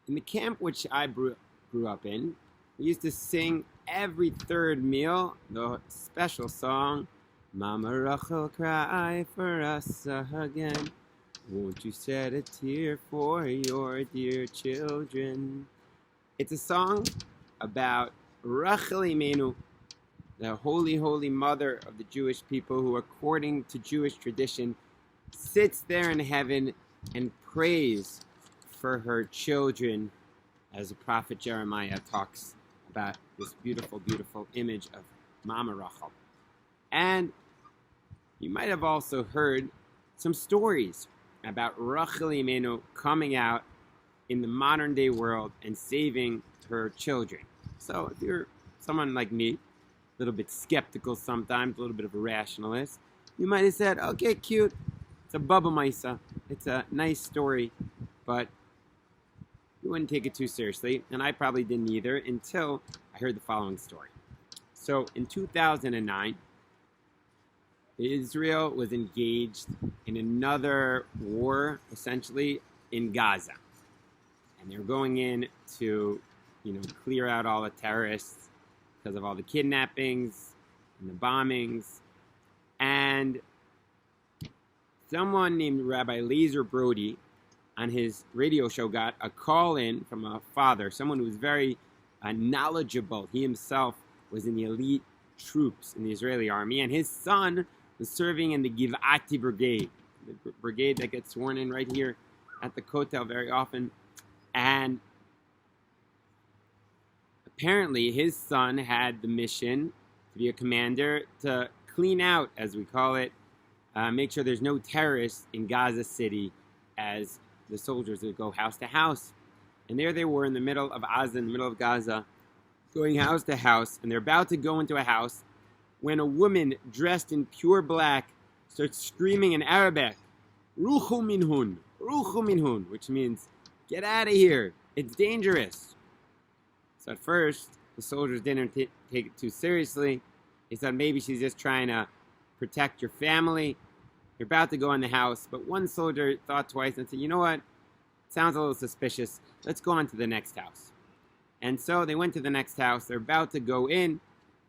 In the camp which I grew up in, we used to sing every third meal the special song, Mama Rochel, cry for us again. Won't you shed a tear for your dear children? It's a song about Rochel Imenu, the holy, holy mother of the Jewish people, who, according to Jewish tradition, sits there in heaven and prays for her children, as the prophet Jeremiah talks about this beautiful, beautiful image of Mama Rochel. And you might have also heard some stories about Rochel Imenu coming out in the modern day world and saving her children. So if you're someone like me, a little bit skeptical sometimes, a little bit of a rationalist, you might have said, okay, cute, it's a Baba Maisa, it's a nice story, but you wouldn't take it too seriously, and I probably didn't either until I heard the following story. So in 2009, Israel was engaged in another war, essentially, in Gaza. And they were going in to, clear out all the terrorists because of all the kidnappings and the bombings. And someone named Rabbi Lazer Brody on his radio show got a call in from a father, someone who was very knowledgeable. He himself was in the elite troops in the Israeli army, and his son was serving in the Givati Brigade, the brigade that gets sworn in right here at the Kotel very often. And apparently his son had the mission to be a commander to clean out, as we call it, make sure there's no terrorists in Gaza City, as the soldiers would go house to house. And there they were in the middle of Gaza, in the middle of Gaza, going house to house, and they're about to go into a house when a woman dressed in pure black starts screaming in Arabic, Ruchu minhun, Ruchu minhun, which means, get out of here, it's dangerous. So at first, the soldiers didn't take it too seriously. They thought maybe she's just trying to protect your family. You're about to go in the house, but one soldier thought twice and said, you know what, it sounds a little suspicious. Let's go on to the next house. And so they went to the next house. They're about to go in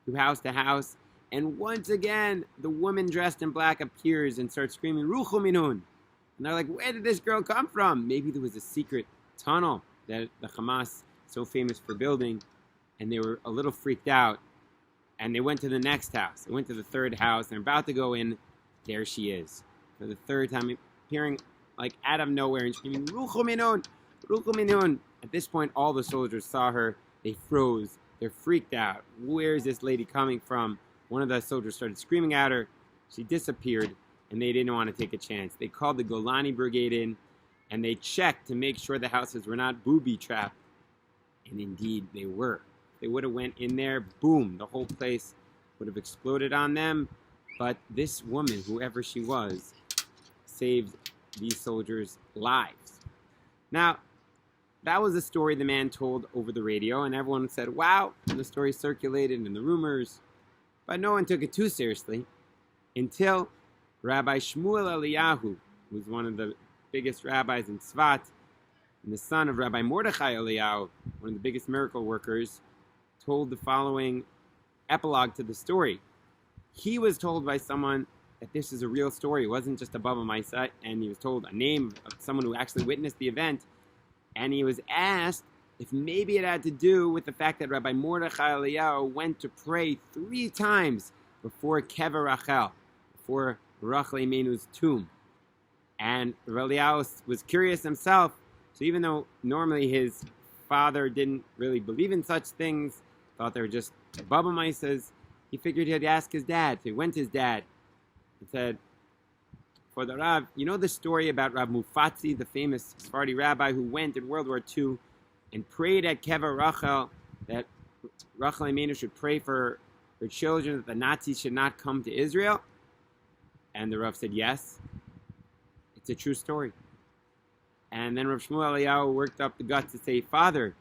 to house, and once again, the woman dressed in black appears and starts screaming, Ruchu minhun. And they're like, where did this girl come from? Maybe there was a secret tunnel that the Hamas is so famous for building, and they were a little freaked out. And they went to the next house. They went to the third house, and they're about to go in. There she is, for the third time, appearing like out of nowhere and screaming, Ruchu minhun, Ruchu minhun. At this point, all the soldiers saw her. They froze. They're freaked out. Where is this lady coming from? One of the soldiers started screaming at her. She disappeared, and they didn't want to take a chance. They called the Golani Brigade in, and they checked to make sure the houses were not booby-trapped. And indeed, they were. They would have went in there, boom, the whole place would have exploded on them. But this woman, whoever she was, saved these soldiers' lives. Now, that was a story the man told over the radio, and everyone said, wow, and the story circulated in the rumors. But no one took it too seriously until Rabbi Shmuel Eliyahu, who was one of the biggest rabbis in Tzvat, and the son of Rabbi Mordechai Eliyahu, one of the biggest miracle workers, told the following epilogue to the story. He was told by someone that this is a real story. It wasn't just a Baba Maisa, and he was told a name of someone who actually witnessed the event. And he was asked if maybe it had to do with the fact that Rabbi Mordechai Eliyahu went to pray 3 times before Kever Rachel, before Rochel Imenu's tomb. And Eliyahu was curious himself, so even though normally his father didn't really believe in such things, thought they were just Baba Maisas, he figured he'd ask his dad. So he went to his dad and said, for the Rav, you know the story about Rav Mufatzi, the famous Sephardi rabbi who went in World War II and prayed at Kever Rachel that Rochel Imenu should pray for her children, that the Nazis should not come to Israel? And the Rav said, yes, it's a true story. And then Rav Shmuel Eliyahu worked up the guts to say, Father,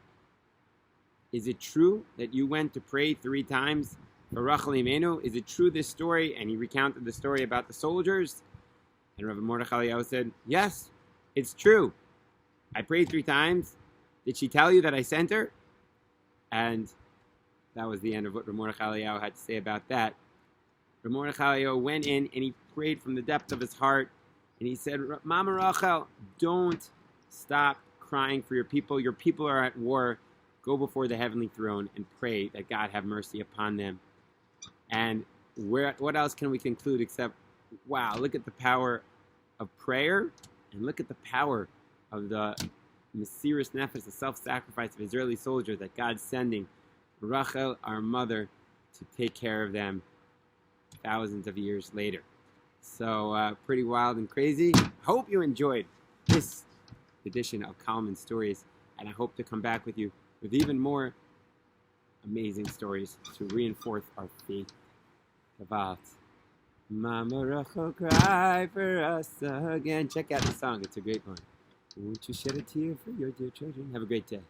is it true that you went to pray 3 times for Rochel Imenu? Is it true, this story? And he recounted the story about the soldiers. And Rabbi Mordechai Eliyahu said, yes, it's true. I prayed 3 times, Did she tell you that I sent her? And that was the end of what Rav Mordechai Eliyahu had to say about that. Rav Mordechai Eliyahu went in and he prayed from the depth of his heart. And he said, Mama Rochel, don't stop crying for your people. Your people are at war. Go before the heavenly throne and pray that God have mercy upon them. And what else can we conclude except, wow, look at the power of prayer and look at the power of the Mesiras Nefesh, the self-sacrifice of Israeli soldiers that God's sending Rochel, our mother, to take care of them thousands of years later. So pretty wild and crazy. Hope you enjoyed this edition of Kalman Stories, and I hope to come back with you with even more amazing stories to reinforce our faith. About Mama Rochel, cry for us again. Check out the song. It's a great one. Won't you shed a tear for your dear children? Have a great day.